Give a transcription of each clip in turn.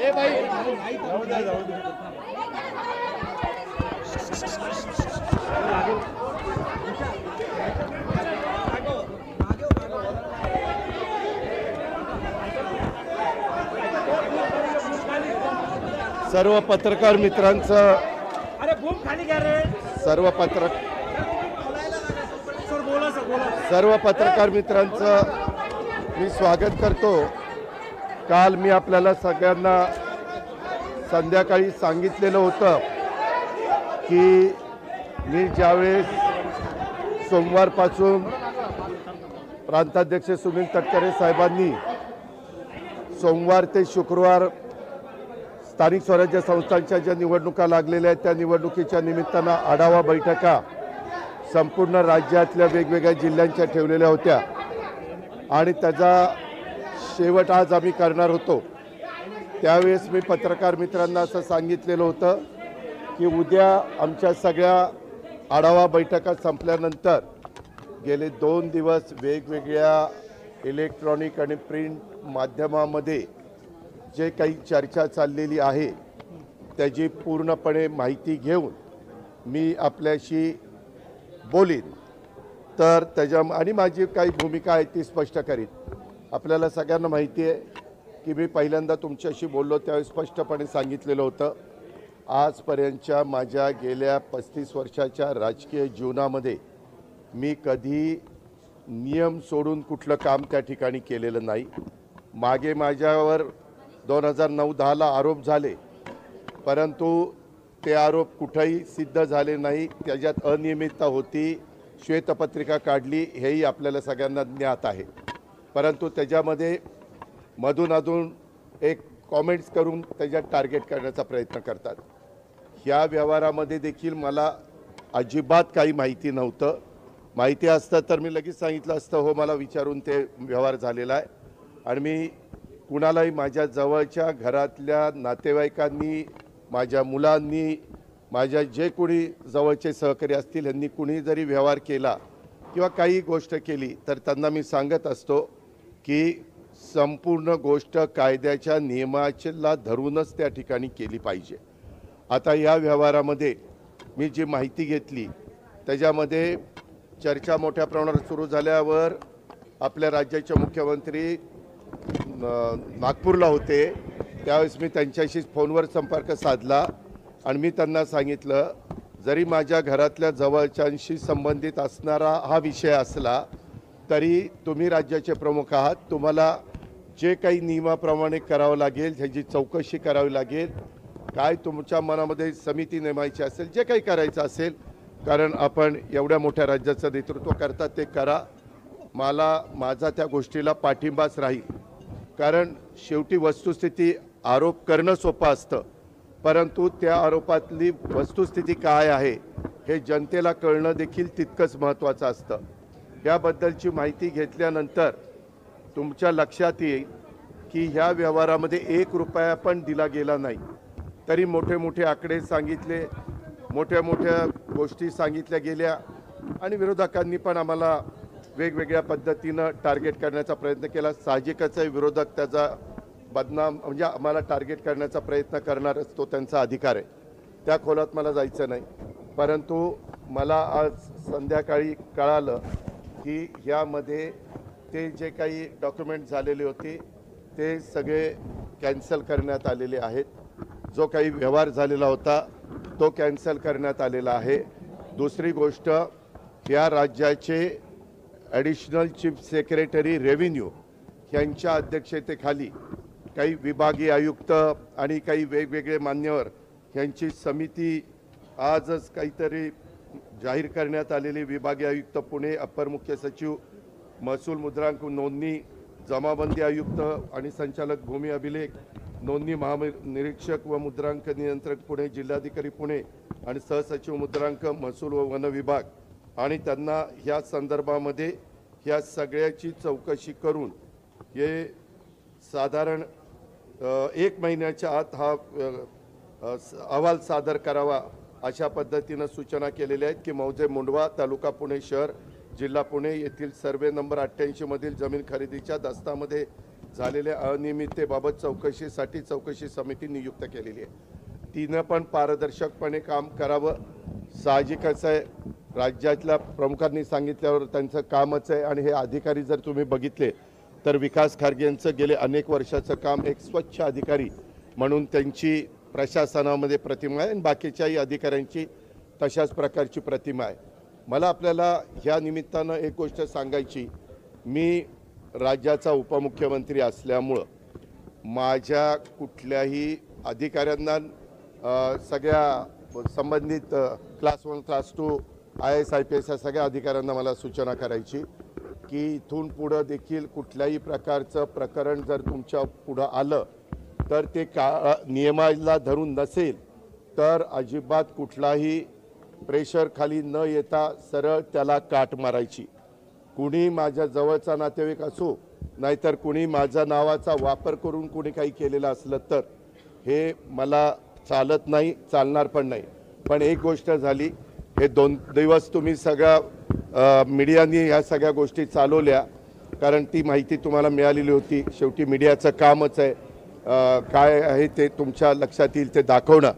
ए भाई जाऊ दे जाऊ दे. सर्व पत्रकार मित्रांचं सर्व पत्रकार मित्रांचं मी स्वागत करतो. काल मी आपल्याला सगळ्यांना संध्याकाळी सांगितलेलं होतं की मी ज्यावेळेस सोमवारपासून प्रांताध्यक्ष सुनील तटकरे साहेबांनी सोमवार ते शुक्रवार स्थानिक स्वराज्य संस्थांच्या ज्या निवडणुका लागलेल्या आहेत त्या निवडणुकीच्या निमित्तानं आढावा बैठका संपूर्ण राज्यातल्या वेगवेगळ्या जिल्ह्यांच्या ठेवलेल्या होत्या आणि त्याचा शेवट आज आम्ही करणार होतो. त्यावेळेस मी पत्रकार मित्रांना असं सांगितलेलं होतं की उद्या आमच्या सगळ्या आढावा बैठका संपल्यानंतर गेले 2 दिवस वेगवेगळ्या इलेक्ट्रॉनिक आणि प्रिंट माध्यमामध्ये जे काही चर्चा चाललेली आहे त्याची पूर्णपणे माहिती घेऊन मी आपल्याशी बोलीन. तर त्याच्या आणि माझी काही भूमिका आहे ती स्पष्ट करीन. आपल्याला सगळ्यांना माहिती आहे की मी पहिल्यांदा तुमच्याशी बोललो त्यावेळी स्पष्टपणे सांगितलेलं होतं आजपर्यंतच्या माझ्या गेल्या 35 वर्षाच्या राजकीय जीवनामध्ये मी कधी नियम सोडून कुठलं काम त्या ठिकाणी केलेलं नाही. मागे माझ्यावर 2009-10ला आरोप झाले परंतु ते आरोप कुठेही सिद्ध झाले नाही. त्याच्यात अनियमितता होती, श्वेतपत्रिका काढली हेही आपल्याला सगळ्यांना ज्ञात आहे. परंतु त्याच्यामध्ये मधून एक कॉमेंट्स करून त्याच्यात टार्गेट करण्याचा प्रयत्न करतात. ह्या व्यवहारामध्ये देखील मला अजिबात काही माहिती नव्हतं. माहिती असतं तर मी लगेच सांगितलं असतं हो मला विचारून ते व्यवहार झालेला आहे. आणि मी कुणालाही माझ्या जवळच्या घरातल्या नातेवाईकांनी माझ्या मुलांनी माझ्या जे कोणी जवळचे सहकारी असतील यांनी कुणी जरी व्यवहार केला किंवा काही गोष्ट केली तर त्यांना मी सांगत असतो की संपूर्ण गोष्ट कायद्याच्या नियमाला धरूनच त्या ठिकाणी केली पाहिजे. आता या व्यवहारामध्ये मी जी माहिती घेतली त्याच्यामध्ये चर्चा मोठ्या प्रमाणात सुरू झाल्यावर आपल्या राज्याचे मुख्यमंत्री नागपूरला होते. त्यावेळेस मी त्यांच्याशी फोनवर संपर्क साधला आणि मी त्यांना सांगितलं जरी माझ्या घरातल्या जवळच्यांशी संबंधित असणारा हा विषय असला तरी तुम्ही राज्याचे प्रमुख आहात, तुम्हाला जे काही नियमाप्रमाणे करावं लागेल ह्याची चौकशी करावी लागेल, काय तुमच्या मनामध्ये समिती नेमायची असेल जे काही करायचं असेल कारण आपण एवढ्या मोठ्या राज्याचं नेतृत्व करता ते करा. मला माझा त्या गोष्टीला पाठिंबाच राहील. कारण शेवटी वस्तुस्थिती आरोप करणं सोपं असतं परंतु त्या आरोपातली वस्तुस्थिती काय आहे हे जनतेला कळणं देखील तितकंच महत्त्वाचं असतं. याबद्दलची माहिती घेतल्यानंतर तुमच्या लक्षात येईल की ह्या व्यवहारामध्ये 1 रुपया पण दिला गेला नाही. तरी मोठे मोठे आकडे सांगितले, मोठ्या मोठ्या गोष्टी सांगितल्या गेल्या आणि विरोधकांनी पण आम्हाला वेगवेगळ्या पद्धतीनं टार्गेट करण्याचा प्रयत्न केला. साहजिकच आहे विरोधक त्याचा बदनाम म्हणजे आम्हाला टार्गेट करण्याचा प्रयत्न करणारच, तो त्यांचा अधिकार आहे. त्या खोलात मला जायचं नाही. परंतु मला आज संध्याकाळी कळालं की ह्यामध्ये ते जे काही डॉक्युमेंट झालेले होते ते सगळे कॅन्सल करण्यात आलेले आहेत. जो काही व्यवहार झालेला होता तो कॅन्सल करण्यात आलेला आहे. दुसरी गोष्ट या राज्याचे ॲडिशनल चीफ सेक्रेटरी रेव्हेन्यू यांच्या अध्यक्षतेखाली काही विभागीय आयुक्त आणि काही वेगवेगळे मान्यवर यांची समिती आजच काहीतरी जाहीर करण्यात आलेली विभागीय आयुक्त पुणे, अप्पर मुख्य सचिव महसूल मुद्रांक नोंदणी, जमाबंदी आयुक्त आणि संचालक भूमी अभिलेख, नोंदणी महानिरीक्षक व मुद्रांक नियंत्रक पुणे, जिल्हाधिकारी पुणे आणि सहसचिव मुद्रांक महसूल व वन विभाग आणि त्यांना ह्या संदर्भामध्ये ह्या सगळ्याची चौकशी करून हे साधारण 1 महिन्याच्या आत हा अहवाल सादर करावा अशा पद्धतीनं सूचना केलेल्या आहेत की मौजे मुंडवा तालुका पुणे शहर जिल्हा पुणे येथील सर्वे नंबर 88 मधील जमीन खरेदीच्या दस्तामध्ये झालेल्या अनियमिततेबाबत चौकशीसाठी चौकशी समिती नियुक्त केलेली आहे। तिनं पण पारदर्शकपणे काम करावं, साहजिकच आहे। राज्यातल्या प्रमुखांनी सांगितल्यावर त्यांचं कामच आहे। आणि हे अधिकारी जर तुम्ही बघितले तर विकास खारगे यांचं गेले अनेक वर्षाचं काम, एक स्वच्छ अधिकारी म्हणून त्यांची प्रशासनामध्ये प्रतिमा आहे आणि बाकीच्याही अधिकाऱ्यांची तशाच प्रकारची प्रतिमा आहे। मला आपल्याला ह्या निमित्तानं एक गोष्ट सांगायची, मी राज्याचा उपमुख्यमंत्री असल्यामुळं माझ्या कुठल्याही अधिकाऱ्यांना सगळ्या संबंधित क्लास 1 क्लास 2 IAS IPS या सगळ्या अधिकाऱ्यांना मला सूचना करायची की इथून पुढं देखील कुठल्याही प्रकारचं प्रकरण जर तुमच्या पुढं आलं तर ते नियमाला धरून नसेल तर अजिबात कुठलाही प्रेशर खाली न येता सरळ त्याला काट मारायची। कुणी माझ्या जवळचा नातेवाईक असो नाहीतर कुणी माझ्या नावाचा वापर करून कुणी काही केलेलं असलं तर हे मला चालत नाही, चालणार पण नाही। पण एक गोष्ट झाली, हे 2 दिवस तुम्ही सगळ्या मीडियाने ह्या सगळ्या गोष्टी चालवल्या, कारण ती माहिती तुम्हाला मिळालेली होती। शेवटी मीडियाचं कामच आहे काय आहे ते तुमच्या लक्षात येईल ते दाखवणं,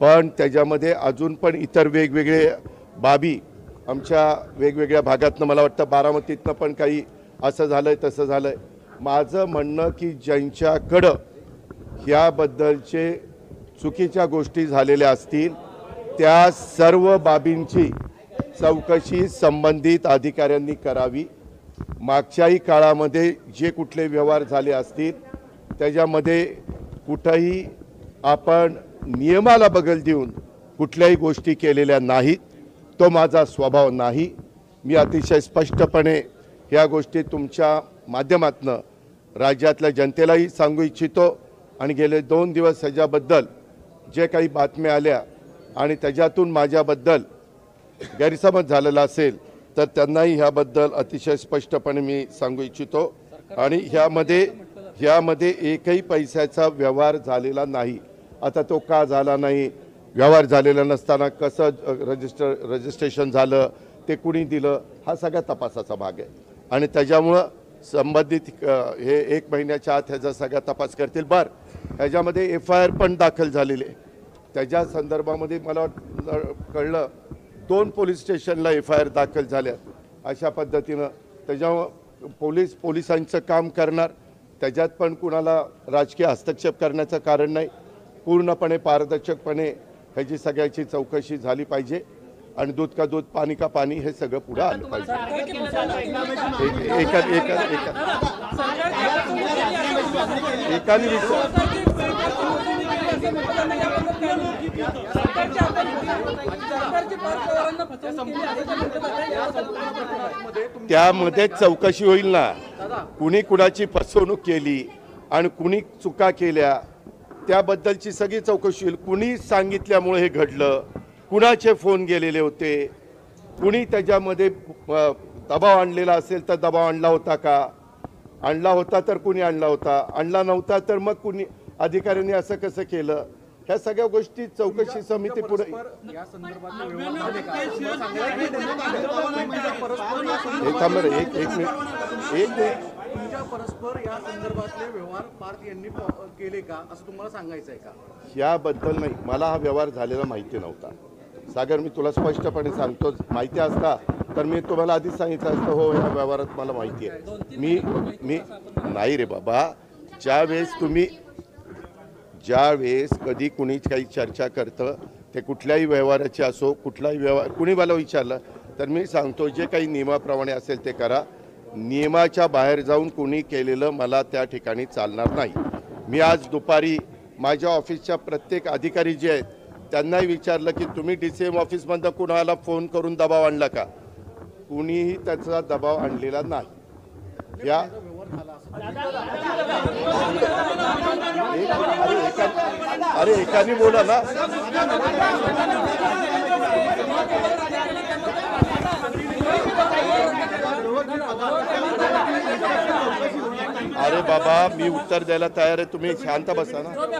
पण त्याच्यामध्ये अजून पण इतर वेगवेगळे बाबी आमच्या वेगवेगळ्या भागातनं, मला वाटतं बारामतीतनं पण काही असं झालंय तसं झालंय। माझं म्हणणं की ज्यांच्याकडं ह्याबद्दलचे चुकीच्या गोष्टी झालेल्या असतील त्या सर्व बाबींची चौकशी संबंधित अधिकाऱ्यांनी करावी। मागच्याही काळामध्ये जे कुठले व्यवहार झाले असतील त्याच्यामध्ये कुठंही आपण नियमाला बगल देऊन कुठल्याही गोष्टी केलेल्या नाहीत, तो माझा स्वभाव नाही। मी अतिशय स्पष्टपणे ह्या गोष्टी तुमच्या माध्यमातून राज्यातल्या जनतेलाही सांगू इच्छितो आणि गेले 2 दिवस ह्याच्याबद्दल जे काही बातम्या आल्या आणि त्याच्यातून माझ्याबद्दल गैरसमज झालेला असेल तर त्यांनाही ह्याबद्दल अतिशय स्पष्टपणे मी सांगू इच्छितो। आणि ह्यामध्ये एकही पैशाचा व्यवहार झालेला नाही। आता तो का झाला नाही, व्यवहार झालेला नसताना कसं रजिस्ट्रेशन झालं, ते कुणी दिलं, हा सगळा तपासाचा भाग आहे आणि त्याच्यामुळं संबंधित हे 1 महिन्याच्या आत ह्याचा सगळा तपास करतील। ह्याच्यामध्ये FIR पण दाखल झालेली आहे, त्याच्या संदर्भामध्ये मला कळलं 2 पोलीस स्टेशनला FIR दाखल झाल्यात। अशा पद्धतीनं त्याच्यामुळं पोलिसांचं काम करणार, त्याच्यात पण कुणाला राजकीय हस्तक्षेप करण्याचं कारण नाही। पूर्णपणे पारदर्शकपणे ह्याची सगळ्याची चौकशी झाली पाहिजे आणि दूध का दूध पाणी का पाणी हे सगळं पुढे आलं पाहिजे। त्यामध्ये चौकशी होईल ना, कुणी कुणाची फसवणूक केली आणि कुणी चुका केल्या त्याबद्दलची सगळी चौकशी होईल। कुणी सांगितल्यामुळे हे घडलं, कुणाचे फोन गेलेले होते, कुणी त्याच्यामध्ये दबाव आणलेला असेल तर दबाव आणला होता का, आणला होता तर कुणी आणला होता, आणला नव्हता तर मग कुणी अधिकाऱ्यांनी असं कसं केलं, ह्या सगळ्या गोष्टी चौकशी समिती पुढे। याबद्दल नाही, मला हा व्यवहार झालेला माहिती नव्हता सागर, मी तुला स्पष्टपणे सांगतो। माहिती असता तर मी तुम्हाला आधीच सांगितलं असतं हो या व्यवहारात मला माहिती आहे। मी नाही रे बाबा, ज्यावेळेस कधी कुणी काही चर्चा करतं ते कुठल्याही व्यवहाराची असो, कुठलाही व्यवहार कुणी मला विचारलं तर मी सांगतो जे काही नियमाप्रमाणे असेल ते करा। नियमाच्या बाहेर जाऊन कुणी केलेलं मला त्या ठिकाणी चालणार नाही। मी आज दुपारी माझ्या ऑफिसच्या प्रत्येक अधिकारी जे आहेत त्यांनाही विचारलं की तुम्ही DCM ऑफिसमधनं कुणाला फोन करून दबाव आणला का, कुणीही त्याचा दबाव आणलेला नाही। या अरे एकाने बोला ना, अरे बाबा मी उत्तर द्यायला तयार आहे, तुम्ही शांत बसा ना।